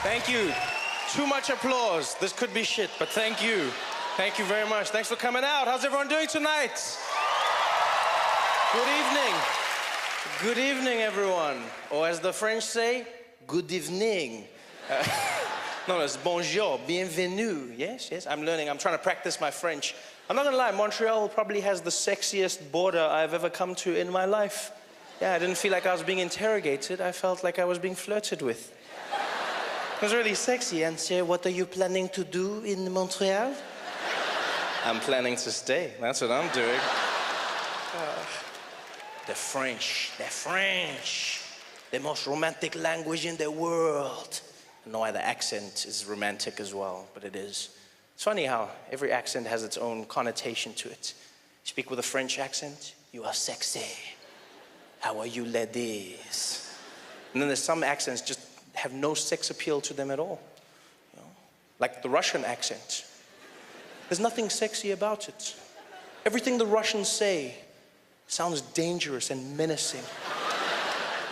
Thank you. Too much applause. This could be shit, but thank you. Thank you very much. Thanks for coming out. How's everyone doing tonight? Good evening. Good evening, everyone. Or as the French say, good evening. No, it's bonjour, bienvenue. Yes, yes, I'm learning. I'm trying to practice my French. I'm not gonna lie, Montreal probably has the sexiest border I've ever come to in my life. Yeah, I didn't feel like I was being interrogated. I felt like I was being flirted with. It was really sexy. And say, what are you planning to do in Montreal? I'm planning to stay. That's what I'm doing. The French, they're French. The most romantic language in the world. I don't know why the accent is romantic as well, but it is. It's funny how every accent has its own connotation to it. You speak with a French accent, you are sexy. How are you, ladies? And then there's some accents just have no sex appeal to them at all. You know? Like the Russian accent. There's nothing sexy about it. Everything the Russians say sounds dangerous and menacing.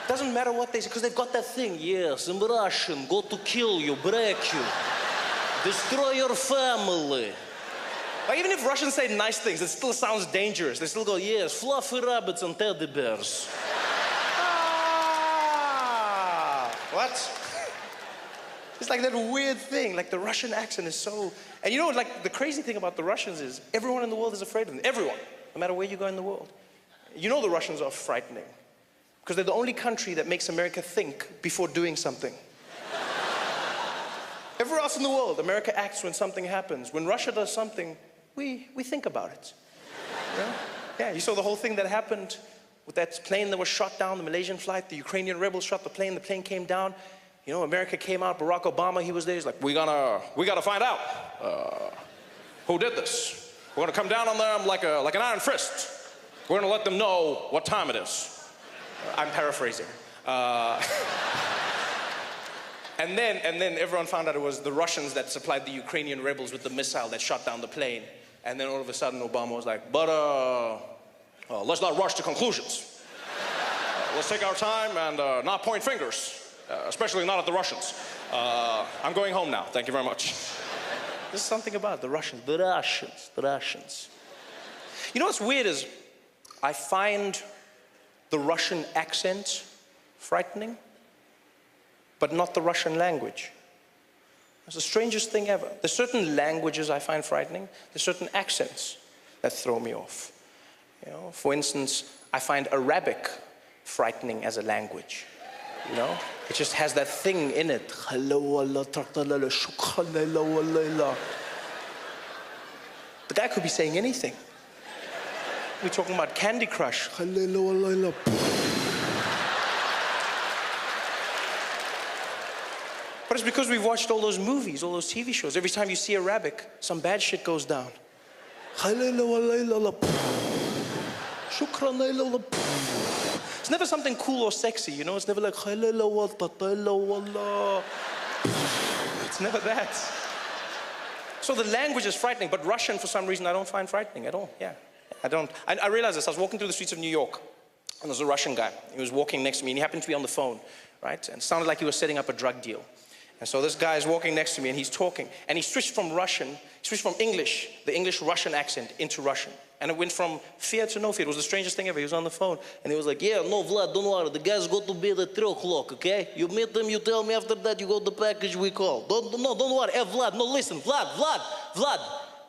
Doesn't matter what they say, because they've got that thing. Yes, I'm Russian, go to kill you, break you, destroy your family. Like, even if Russians say nice things, it still sounds dangerous. They still go, yes, fluffy rabbits and teddy bears. What? It's like that weird thing, like the Russian accent is so... And you know, like, the crazy thing about the Russians is everyone in the world is afraid of them. Everyone, no matter where you go in the world. You know the Russians are frightening. Because they're the only country that makes America think before doing something. Everywhere else in the world, America acts when something happens. When Russia does something, we think about it. Yeah? Yeah, you saw the whole thing that happened with that plane that was shot down, the Malaysian flight. The Ukrainian rebels shot the plane came down. You know, America came out, Barack Obama, he was there. He's like, we gotta find out who did this. We're gonna come down on them like an iron fist. We're gonna let them know what time it is. I'm paraphrasing. And then everyone found out it was the Russians that supplied the Ukrainian rebels with the missile that shot down the plane. And then all of a sudden Obama was like, but let's not rush to conclusions. Let's take our time and not point fingers, especially not at the Russians. I'm going home now, thank you very much. There's something about the Russians. You know what's weird is, I find the Russian accent frightening, but not the Russian language. It's the strangest thing ever. There's certain languages I find frightening. There's certain accents that throw me off. You know, for instance, I find Arabic frightening as a language. You know, it just has that thing in it. The guy could be saying anything. We're talking about Candy Crush. But it's because we've watched all those movies, all those TV shows. Every time you see Arabic, some bad shit goes down. It's never something cool or sexy, you know? It's never like, it's never that. So the language is frightening, but Russian, for some reason, I don't find frightening at all. Yeah, I don't. I realized this. I was walking through the streets of New York, and there was a Russian guy. He was walking next to me, and he happened to be on the phone, right? And it sounded like he was setting up a drug deal. And so this guy is walking next to me, and he's talking. And he switched from English, the English-Russian accent, into Russian. And it went from fear to no fear. It was the strangest thing ever. He was on the phone, and he was like, yeah, no, Vlad, don't worry. The guys go to bed at 3 o'clock, okay? You meet them, you tell me after that, you got the package we call. Don't worry. Hey, Vlad, no, listen. Vlad.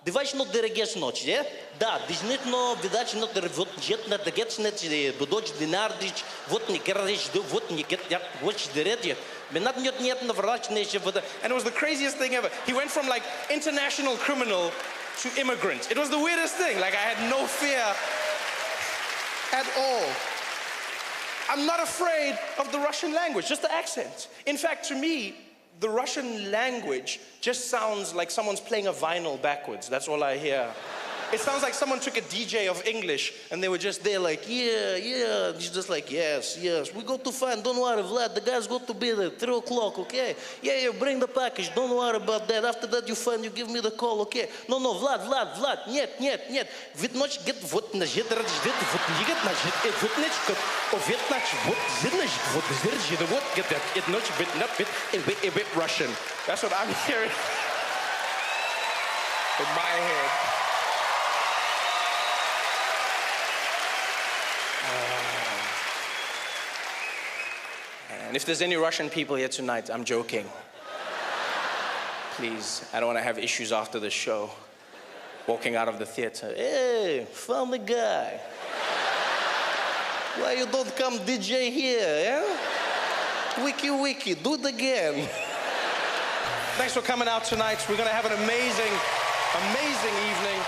Девач но дерегеш ночь, yeah? Да, действительно, видать, но вот жет на дегец нет, будоч динардич, вот не кердиш, вот не кердят, вот дередje. Менат нет на врачнейше вода. And it was the craziest thing ever. He went from like international criminal to immigrant. It was the weirdest thing. Like I had no fear at all. I'm not afraid of the Russian language, just the accent. In fact, to me, the Russian language just sounds like someone's playing a vinyl backwards. That's all I hear. It sounds like someone took a DJ of English and they were just there like, yeah, yeah. And he's just like, yes, yes. We go to find, don't worry, Vlad, the guys got to be there, 3 o'clock, okay? Yeah, yeah, bring the package, don't worry about that. After that you find, you give me the call, okay? No, no, Vlad, нет, нет, нет. Вид ночь get вот на жит радждет, вот егет на жит, вот ночь, овет нач, вот зиднаш, вот зирджит, вот get that, it ночь, bit not bit, a bit Russian. That's what I'm hearing in my head. And if there's any Russian people here tonight, I'm joking. Please, I don't want to have issues after the show. Walking out of the theater, hey, found the guy. Why you don't come DJ here, yeah? Wiki, do it again. Thanks for coming out tonight. We're gonna have an amazing evening.